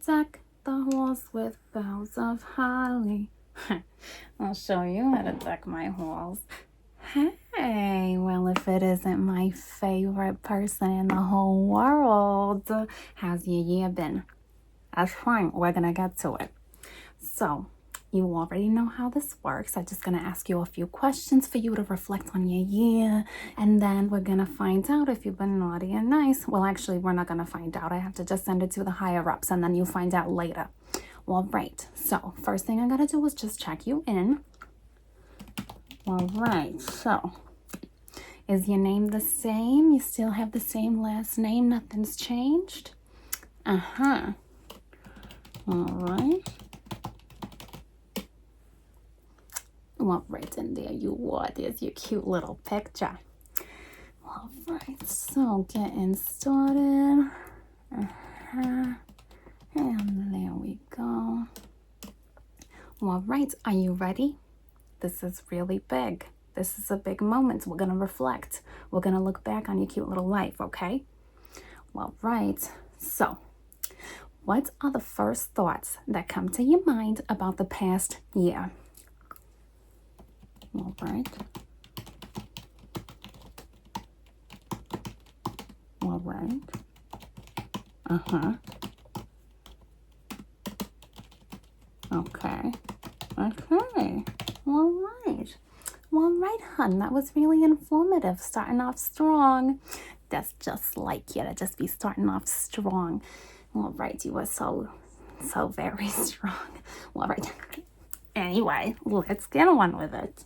Deck the halls with boughs of holly. I'll show you how to deck my halls. Hey, well, if it isn't my favorite person in the whole world, how's your year been? That's fine. We're gonna get to it. So, you already know how this works. I'm just gonna ask you a few questions for you to reflect on your year, and then we're gonna find out if you've been naughty and nice. Well, actually, we're not gonna find out. I have to just send it to the higher ups, and then you find out later. All right. So, first thing I gotta do is just check you in. All right. So, is your name the same? You still have the same last name? Nothing's changed? Uh-huh. All right. Well, right in there you are. There's your cute little picture. All right, so getting started. And there we go. All right, are you ready? This is really big. This is a big moment. We're going to reflect. We're going to look back on your cute little life, okay? All right, so what are the first thoughts that come to your mind about the past year? All right. All right. Uh-huh. Okay. Okay. All right. All right, hun. That was really informative. Starting off strong. That's just like you to just be starting off strong. All right. You were so very strong. All right. Anyway, let's get on with it.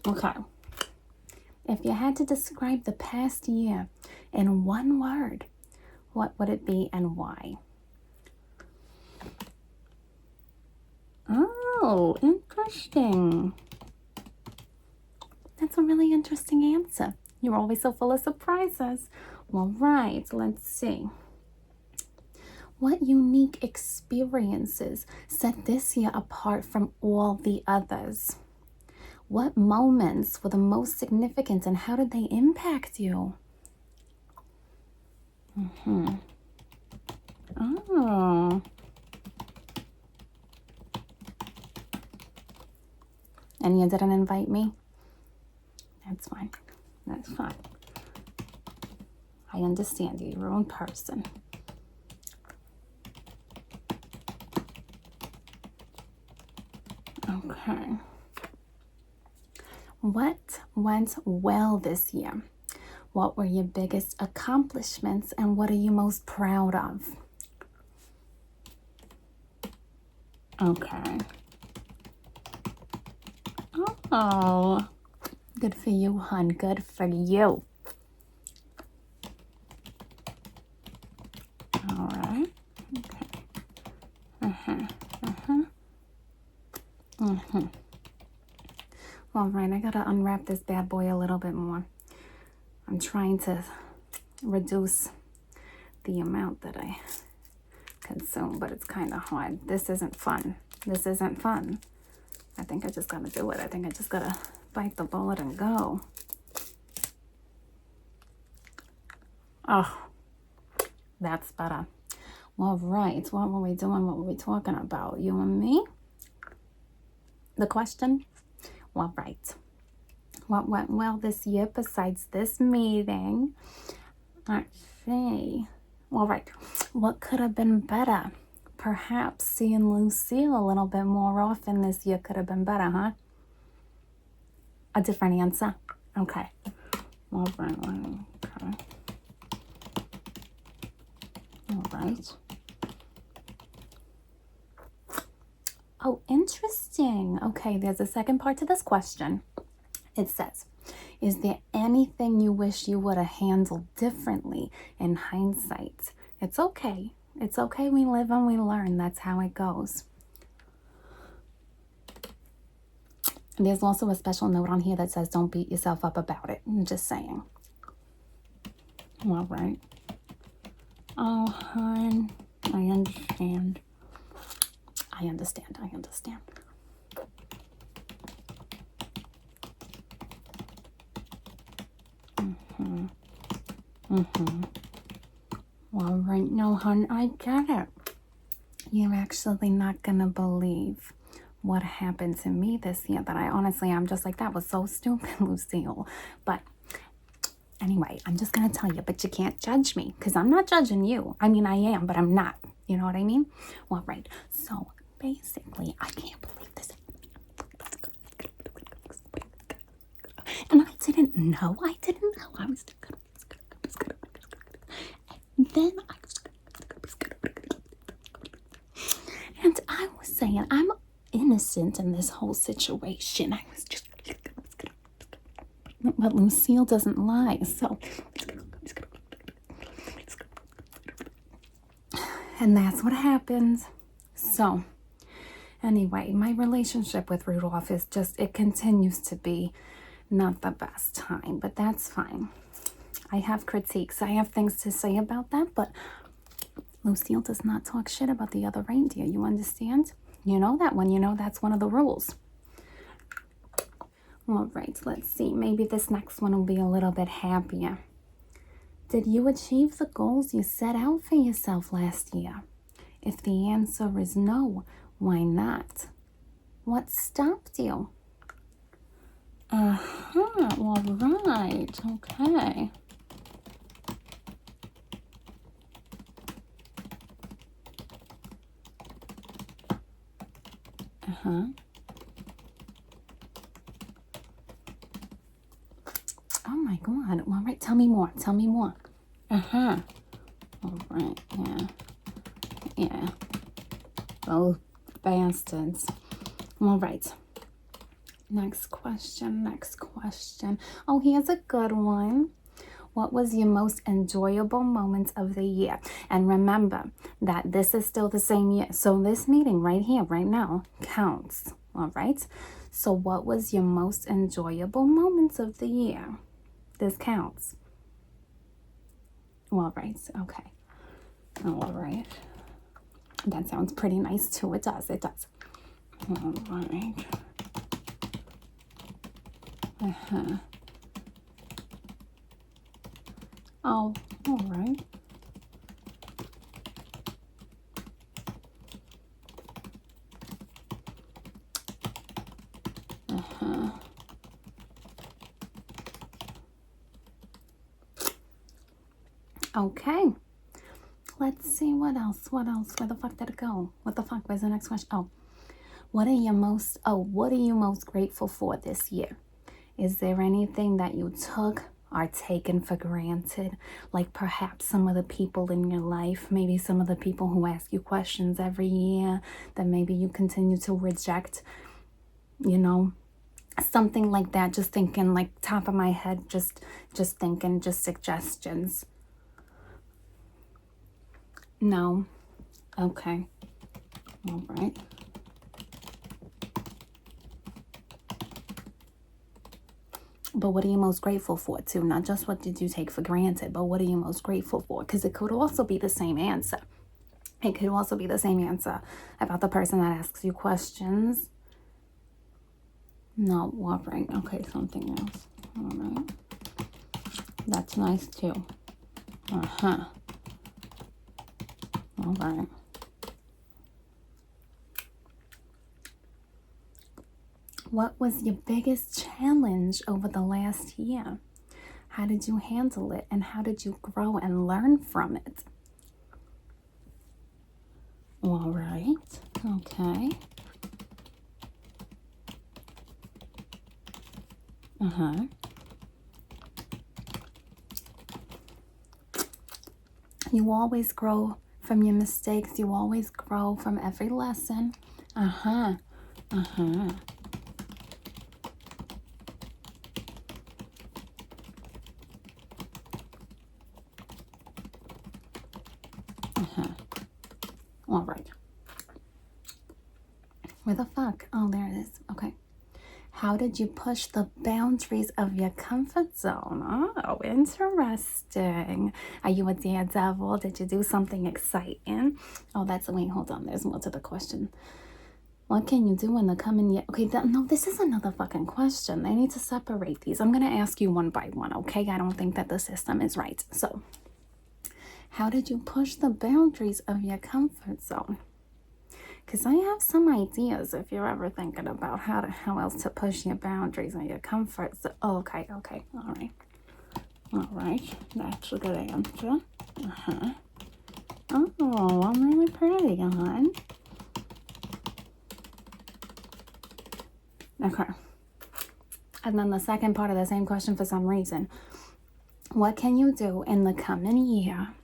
Okay. If you had to describe the past year in one word, what would it be and why? Oh, interesting. That's a really interesting answer. You're always so full of surprises. All right, let's see. What unique experiences set this year apart from all the others? What moments were the most significant and how did they impact you? Oh. And you didn't invite me? That's fine. That's fine. I understand you. You're your own person. Okay. What went well this year? What were your biggest accomplishments and what are you most proud of? Okay. Oh, good for you, hun. Good for you. All right. Okay. All right, I gotta unwrap this bad boy a little bit more. I'm trying to reduce the amount that I consume, but it's kind of hard. This isn't fun. This isn't fun. I think I just gotta do it. I think I just gotta bite the bullet and go. Oh, that's better. All right, what were we doing? What were we talking about? You and me? The question? All right. What went well this year besides this meeting? Let's see. All right. What could have been better? Perhaps seeing Lucille a little bit more often this year could have been better, huh? A different answer? Okay. All right. Okay. All right. Oh, interesting. Okay, there's a second part to this question. It says, is there anything you wish you would have handled differently in hindsight? It's okay. It's okay. We live and we learn. That's how it goes. And there's also a special note on here that says, don't beat yourself up about it. I'm just saying. All right. Oh, hon, I understand. I understand. I understand. All right, no, hon, I get it. You're actually not gonna believe what happened to me this year that I'm just like, that was so stupid, Lucille. But anyway, I'm just gonna tell you, but you can't judge me because I'm not judging you. I mean, I am, but I'm not. You know what I mean? Well, right. So basically, I can't believe this. And I didn't know. I was good. And then and I was saying, I'm innocent in this whole situation. I was just, but Lucille doesn't lie. So, and that's what happens. So, anyway, my relationship with Rudolph is just, it continues to be not the best time, but that's fine. I have critiques. I have things to say about that, but Lucille does not talk shit about the other reindeer. You understand? You know that one. You know that's one of the rules. All right, let's see. Maybe this next one will be a little bit happier. Did you achieve the goals you set out for yourself last year? If the answer is no, why not? What stopped you? All right, okay. Oh my God. All right, tell me more. Tell me more. All right, yeah. Oh, bastards. All right. Next question. Oh, here's a good one. What was your most enjoyable moment of the year? And remember that this is still the same year. So this meeting right here, right now, counts. All right. So what was your most enjoyable moments of the year? This counts. All right. Okay. All right. That sounds pretty nice too. It does. All right. Oh, all right. Okay. Let's see what else. Where the fuck did it go? What the fuck was the next question? Oh, what are you most grateful for this year? Is there anything that you took or taken for granted? Like perhaps some of the people in your life, maybe some of the people who ask you questions every year that maybe you continue to reject, you know, something like that. Just thinking, like, top of my head, just thinking, just suggestions. No. Okay. All right. But what are you most grateful for too? Not just what did you take for granted, but what are you most grateful for? Because it could also be the same answer. It could also be the same answer about the person that asks you questions. No, all right. Okay, something else. All right. That's nice too. All right. What was your biggest challenge over the last year? How did you handle it? And how did you grow and learn from it? All right. Okay. You always grow from your mistakes. You always grow from every lesson. All right. Where the fuck? Oh, there it is. Okay. How did you push the boundaries of your comfort zone? Oh, interesting. Are you a daredevil? Did you do something exciting? Oh, wait, hold on. There's more to the question. What can you do in the coming year? Okay, no, this is another fucking question. They need to separate these. I'm going to ask you one by one, okay? I don't think that the system is right. So, how did you push the boundaries of your comfort zone? Because I have some ideas if you're ever thinking about how else to push your boundaries and your comfort. So, okay, all right. All right, that's a good answer. Oh, I'm really pretty, hon. Okay. And then the second part of the same question for some reason. What can you do in the coming year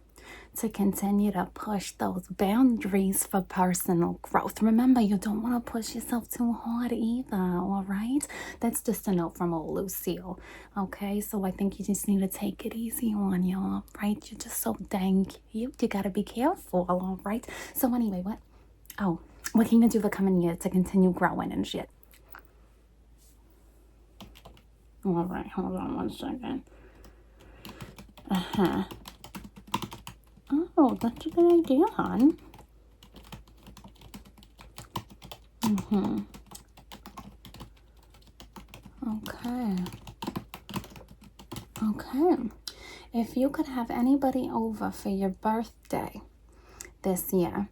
to continue to push those boundaries for personal growth? Remember, you don't want to push yourself too hard either, all right? That's just a note from old Lucille, okay? So I think you just need to take it easy on you, all right? You're just so dang cute. You got to be careful, all right? So anyway, what can you do the coming year to continue growing and shit? All right, hold on one second. Oh, that's a good idea, hon. Okay. If you could have anybody over for your birthday this year,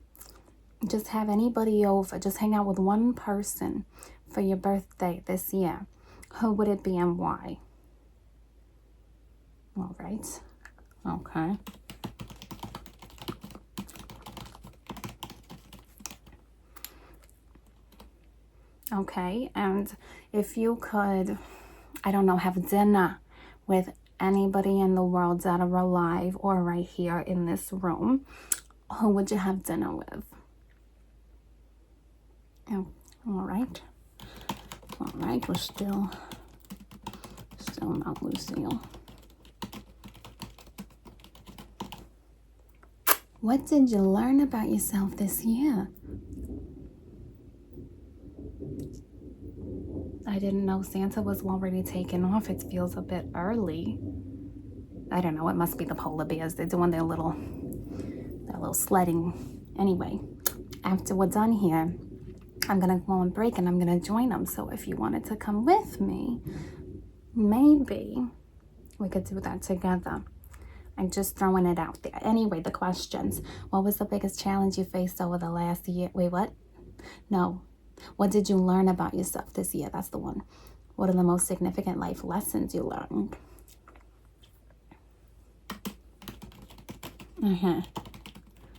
just have anybody over, just hang out with one person for your birthday this year, who would it be and why? All right. Okay. Okay, and if you could, I don't know, have dinner with anybody in the world that are alive or right here in this room, who would you have dinner with? Oh, all right. All right, we're still not Lucille. What did you learn about yourself this year? I didn't know Santa was already taken off. It feels a bit early. I don't know. It must be the polar bears. They're doing their little sledding. Anyway, after we're done here, I'm going to go on break and I'm going to join them. So if you wanted to come with me, maybe we could do that together. I'm just throwing it out there. Anyway, the questions. What was the biggest challenge you faced over the last year? Wait, what? No. What did you learn about yourself this year? That's the one. What are the most significant life lessons you learned?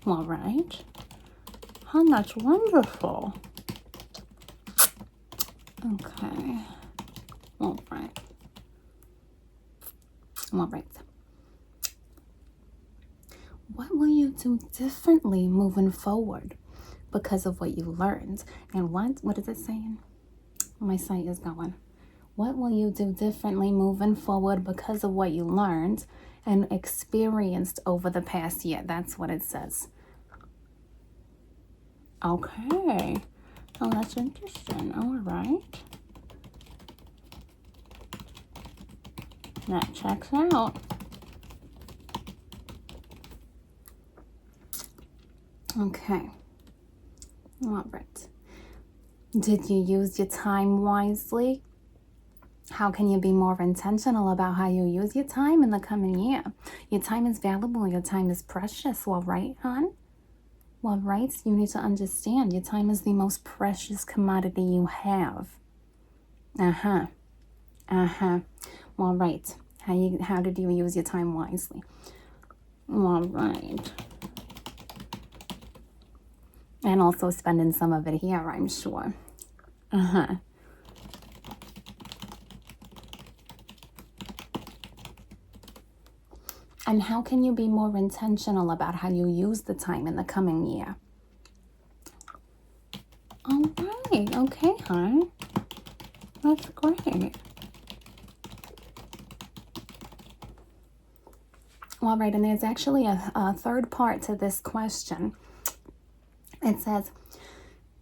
All right. Oh, that's wonderful. Okay. All right. All right. What will you do differently moving forward because of what you learned? And what is it saying? My site is going. What will you do differently moving forward because of what you learned and experienced over the past year? That's what it says. Okay. Oh, that's interesting. All right. That checks out. Okay. All right. Did you use your time wisely? How can you be more intentional about how you use your time in the coming year? Your time is valuable. Your time is precious. Well, right, hon? Well, right, you need to understand your time is the most precious commodity you have. Well, right. How did you use your time wisely? All right. And also spending some of it here, I'm sure. And how can you be more intentional about how you use the time in the coming year? All right. Okay, hon. That's great. All right, and there's actually a third part to this question. It says,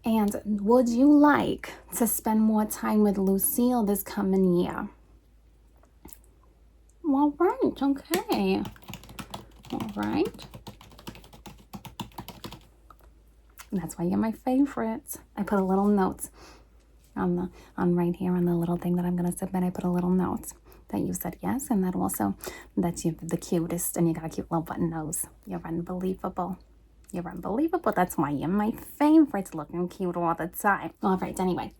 and would you like to spend more time with Lucille this coming year? All right, okay. All right. That's why you're my favorite. I put a little note on right here on the little thing that I'm going to submit. I put a little note that you said yes, and that also that you're the cutest and you got a cute little button nose. You're unbelievable. You're unbelievable. That's why you're my favorite, looking cute all the time. All right, anyway.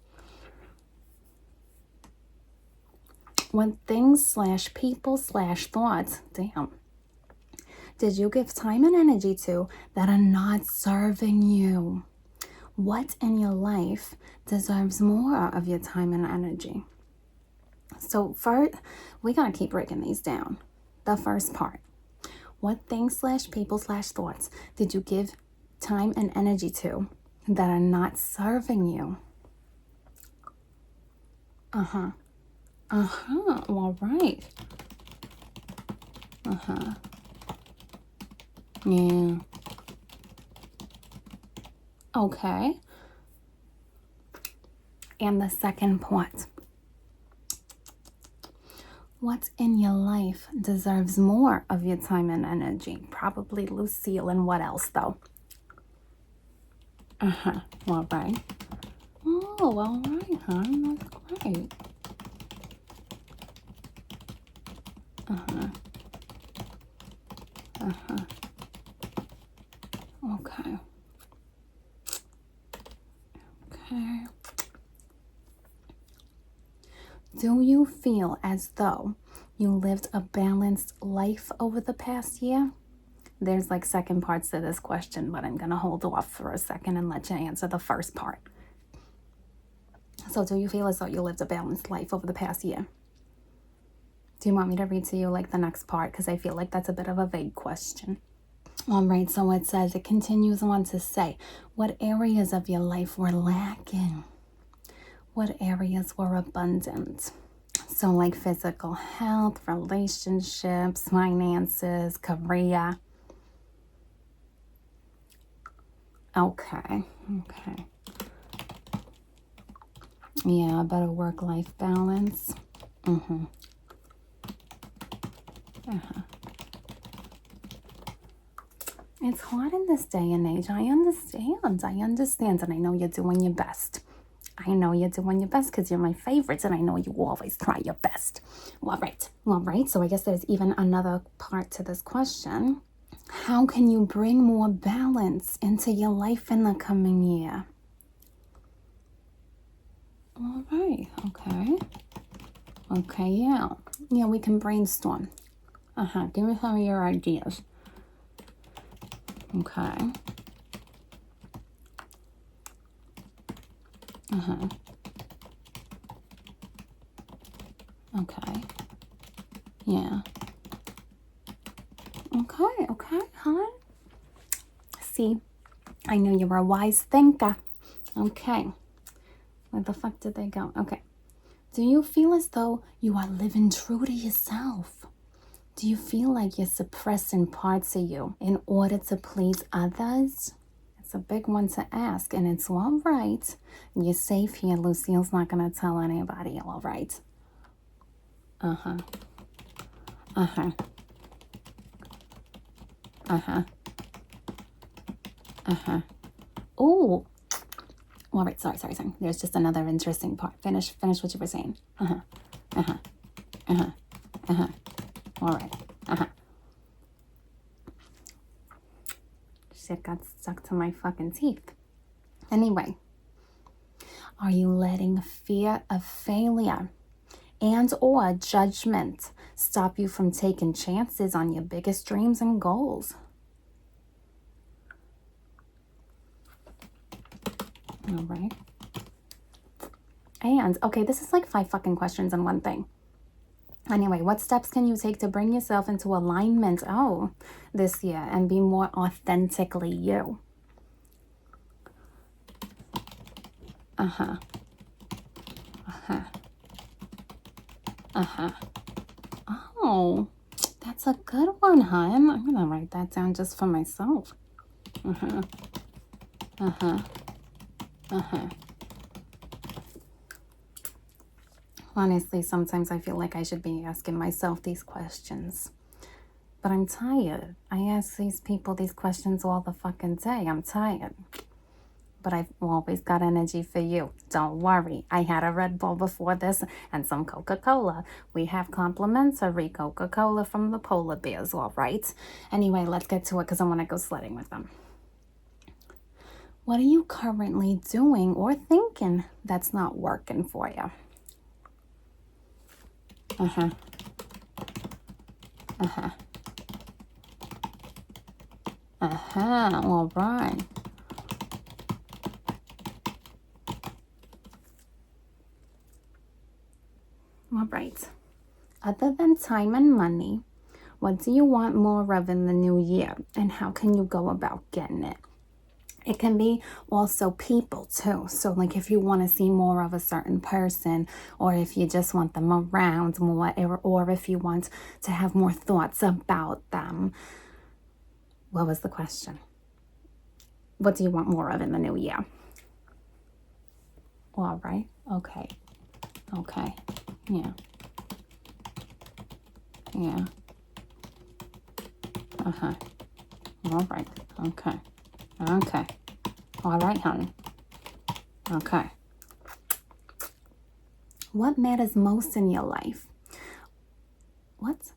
What things / people / thoughts, damn, did you give time and energy to that are not serving you? What in your life deserves more of your time and energy? So first, we got to keep breaking these down. The first part. What things / people / thoughts did you give time and energy to that are not serving you? Uh-huh. Uh-huh. All right. Uh-huh. Yeah. Okay. And the second part. What in your life deserves more of your time and energy? Probably Lucille, and what else though? Uh-huh. All right. Oh, all right, hon. That's great. Uh-huh. Uh-huh. Okay. Okay. Do you feel as though you lived a balanced life over the past year? There's like second parts to this question, but I'm going to hold off for a second and let you answer the first part. So do you feel as though you lived a balanced life over the past year? Do you want me to read to you like the next part? Because I feel like that's a bit of a vague question. All right, so it says, it continues on to say, what areas of your life were lacking? What areas were abundant? So like physical health, relationships, finances, career. Okay. Yeah, better work-life balance. It's hard in this day and age. I understand, and I know you're doing your best. I know you're doing your best because you're my favorites, and I know you always try your best. All right. So I guess there's even another part to this question. How can you bring more balance into your life in the coming year? All right. Okay, yeah. Yeah, we can brainstorm. Give me some of your ideas. Okay. Okay. Yeah. Okay, hon. See, I knew you were a wise thinker. Okay. Where the fuck did they go? Okay. Do you feel as though you are living true to yourself? Do you feel like you're suppressing parts of you in order to please others? It's a big one to ask, and it's all right. You're safe here. Lucille's not going to tell anybody, all right? Uh-huh. Oh, all right. Sorry. There's just another interesting part. Finish what you were saying. All right. Shit got stuck to my fucking teeth. Anyway, are you letting fear of failure and or judgment stop you from taking chances on your biggest dreams and goals? All right. And, okay, this is like 5 fucking questions in one thing. Anyway, what steps can you take to bring yourself into alignment, this year and be more authentically you? Oh, that's a good one, hon. I'm gonna write that down just for myself. Honestly, sometimes I feel like I should be asking myself these questions. But I'm tired. I ask these people these questions all the fucking day. I'm tired. But I've always got energy for you. Don't worry. I had a Red Bull before this and some Coca-Cola. We have complimentary Coca-Cola from the polar bears, all right? Anyway, let's get to it because I want to go sledding with them. What are you currently doing or thinking that's not working for you? Uh-huh. Uh-huh. Uh-huh. All right. All right. Other than time and money, what do you want more of in the new year? And how can you go about getting it? It can be also people too. So like if you want to see more of a certain person, or if you just want them around more, or if you want to have more thoughts about them. What was the question? What do you want more of in the new year? All right. Okay. Okay. Yeah. Yeah. Uh-huh. All right. Okay. Okay. All right, honey. Okay. What matters most in your life? What?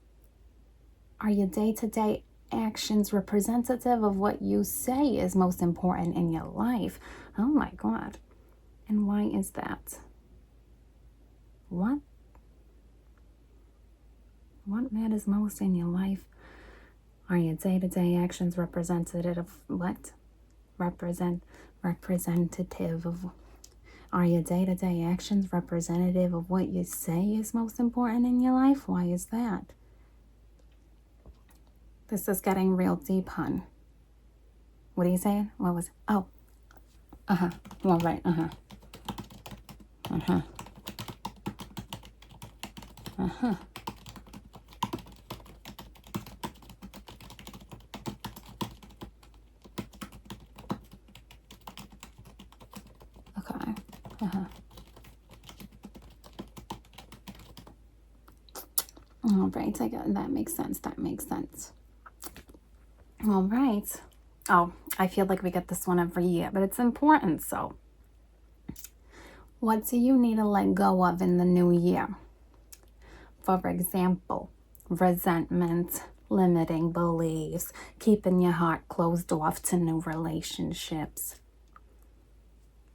Are your day-to-day actions representative of what you say is most important in your life? Oh my God. And why is that? What? What matters most in your life? Are your day-to-day actions representative of what? Representative of. Are your day-to-day actions representative of what you say is most important in your life? Why is that? This is getting real deep, hun. What are you saying? What was it? Oh. Uh-huh. All right. Uh-huh. Uh-huh. Uh-huh. Okay. Uh-huh. All right. I got that. Makes sense. That makes sense. All right. Oh, I feel like we get this one every year, but it's important. So, what do you need to let go of in the new year? For example, resentment, limiting beliefs, keeping your heart closed off to new relationships.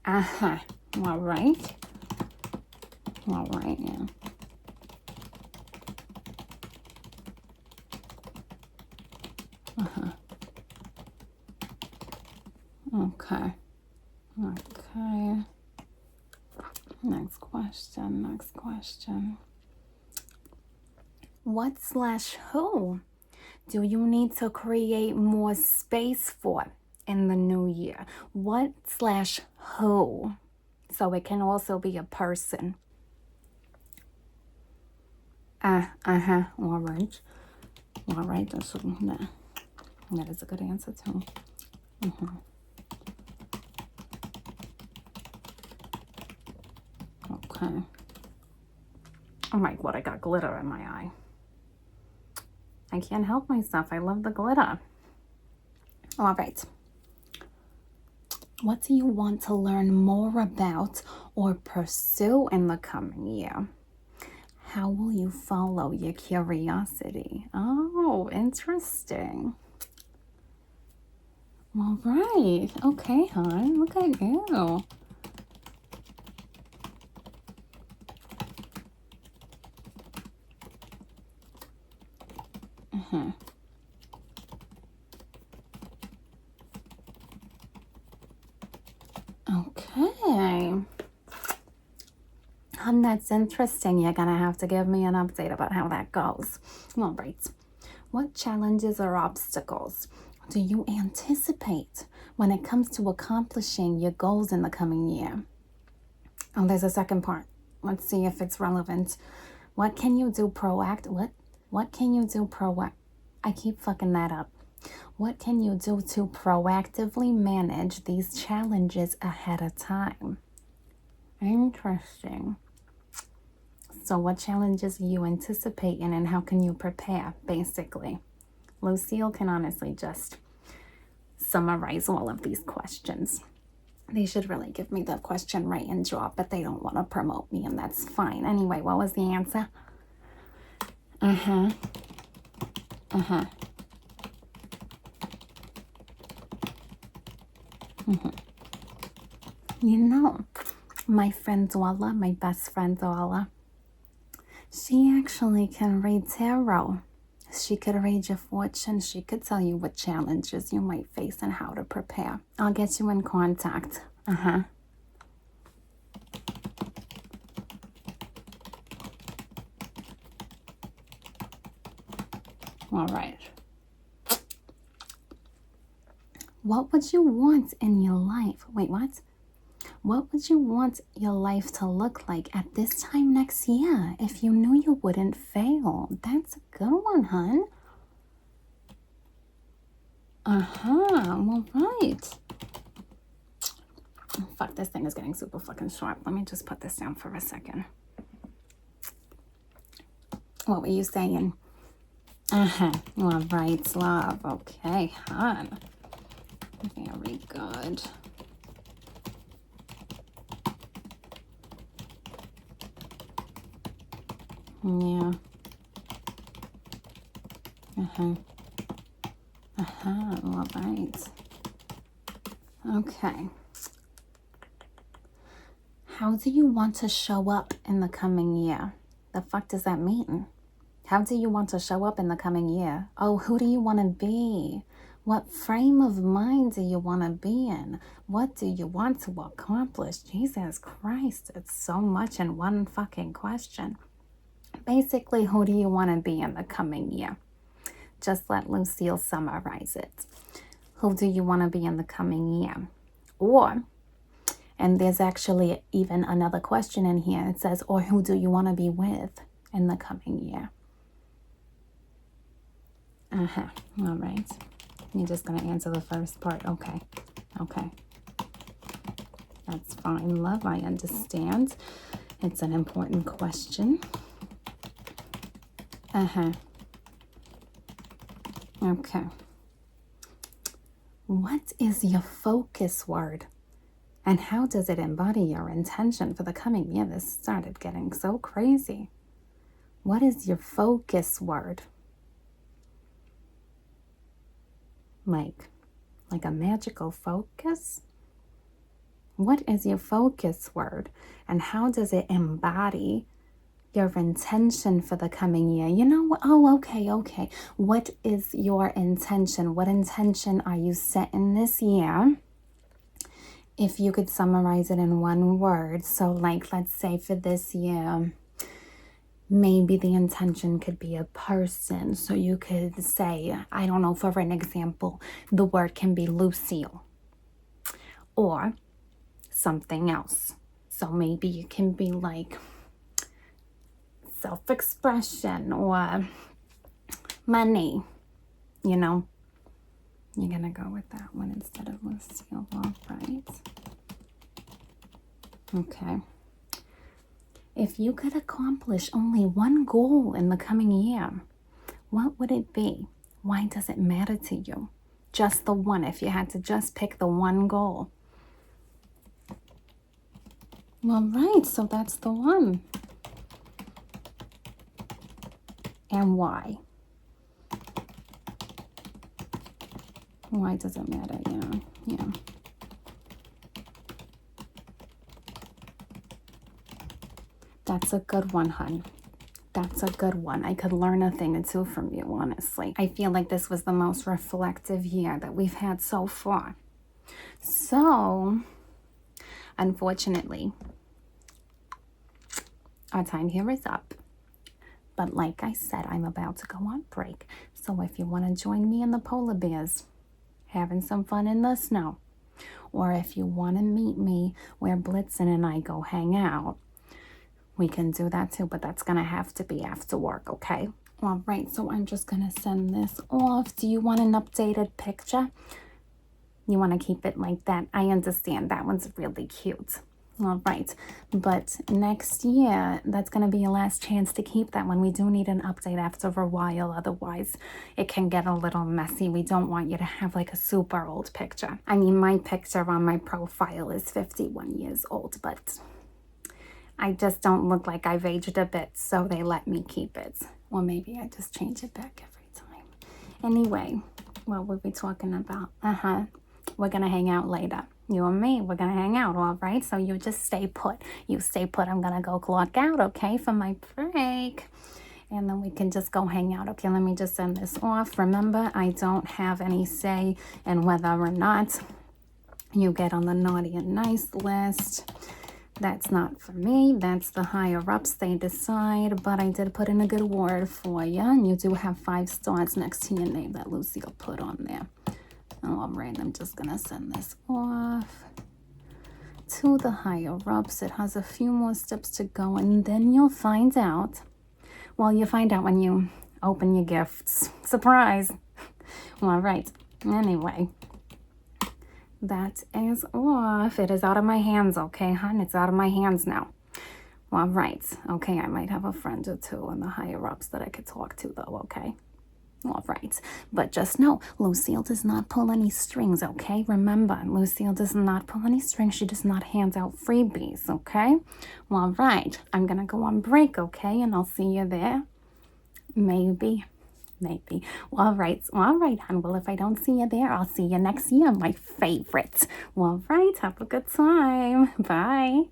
Uh-huh. All right. All right, yeah. Uh-huh. Okay. Okay. Next question. What/who do you need to create more space for in the new year? What/who? So it can also be a person. Uh-huh. All right. All right. That is a good answer too. Mm-hmm. Okay. Oh my God, I got glitter in my eye. I can't help myself. I love the glitter. All right. What do you want to learn more about or pursue in the coming year? How will you follow your curiosity? Oh, interesting. All right. Okay, hon. Look at you. Uh-huh. Okay. That's interesting. You're going to have to give me an update about how that goes. All right. What challenges or obstacles do you anticipate when it comes to accomplishing your goals in the coming year? Oh, there's a second part. Let's see if it's relevant. What can you do What can you do I keep fucking that up. What can you do to proactively manage these challenges ahead of time? Interesting. So what challenges are you anticipating and how can you prepare, basically? Lucille can honestly just summarize all of these questions. They should really give me the question right and drop, but they don't want to promote me, and that's fine. Anyway, what was the answer? Uh-huh. Uh-huh. Mm-hmm. You know, my friend Walla, my best friend Walla, she actually can read tarot. She could read your fortune. She could tell you what challenges you might face and how to prepare. I'll get you in contact. All right. What would you want in your life? Wait, what? What would you want your life to look like at this time next year if you knew you wouldn't fail? That's a good one, hun. All right. Fuck, this thing is getting super fucking sharp. Let me just put this down for a second. What were you saying? All right, love. Okay, hon. Very good. Yeah. All right. Okay. How do you want to show up in the coming year? The fuck does that mean? How do you want to show up in the coming year? Oh, who do you want to be? What frame of mind do you want to be in? What do you want to accomplish? Jesus Christ, it's so much in one fucking question. Basically, who do you want to be in the coming year? Just let Lucille summarize it. Who do you want to be in the coming year? Or, and there's actually even another question in here. It says, or who do you want to be with in the coming year? All right. You're just going to answer the first part. Okay. That's fine, love. I understand. It's an important question. Okay. What is your focus word? And how does it embody your intention for the coming year? This started getting so crazy. What is your focus word? Like a magical focus? What is your focus word? And how does it embody your intention for the coming year? You know, oh, okay. What is your intention? What intention are you setting this year? If you could summarize it in one word. So like, let's say for this year, maybe the intention could be a person. So you could say, I don't know, for an example, the word can be Lucille or something else. So maybe it can be like self-expression or money, you know. You're going to go with that one instead of Lucille, all right? Okay. If you could accomplish only one goal in the coming year, what would it be? Why does it matter to you? Just the one, if you had to just pick the one goal. All right, so that's the one. And why? Why does it matter? Yeah. That's a good one, hun. That's a good one. I could learn a thing or two from you, honestly. I feel like this was the most reflective year that we've had so far. So, unfortunately, our time here is up. But like I said, I'm about to go on break. So if you want to join me in the polar bears, having some fun in the snow, or if you want to meet me where Blitzen and I go hang out, we can do that too, but that's going to have to be after work, okay? All right, so I'm just going to send this off. Do you want an updated picture? You want to keep it like that? I understand. That one's really cute. All right, but next year, that's going to be your last chance to keep that one. We do need an update after a while. Otherwise, it can get a little messy. We don't want you to have like a super old picture. I mean, my picture on my profile is 51 years old, but I just don't look like I've aged a bit, so they let me keep it. Or maybe I just change it back every time. Anyway, what were we talking about? We're going to hang out later. You and me, we're gonna hang out, all right? So you just stay put. You stay put. I'm gonna go clock out, okay, for my break. And then we can just go hang out. Okay, let me just send this off. Remember, I don't have any say in whether or not you get on the naughty and nice list. That's not for me. That's the higher ups. They decide. But I did put in a good word for you. And you do have 5 stars next to your name that Lucille put on there. All right, I'm just going to send this off to the higher ups. It has a few more steps to go. And then you'll find out. Well, you find out when you open your gifts. Surprise. All right. Anyway. That is off. It is out of my hands, okay, hon? It's out of my hands now. All right. Okay, I might have a friend or two in the higher-ups that I could talk to, though, okay? All right. But just know, Lucille does not pull any strings, okay? Remember, Lucille does not pull any strings. She does not hand out freebies, okay? All right. I'm going to go on break, okay? And I'll see you there. Maybe. All right, hon. Well, if I don't see you there, I'll see you next year, my favorite. All right, have a good time. Bye.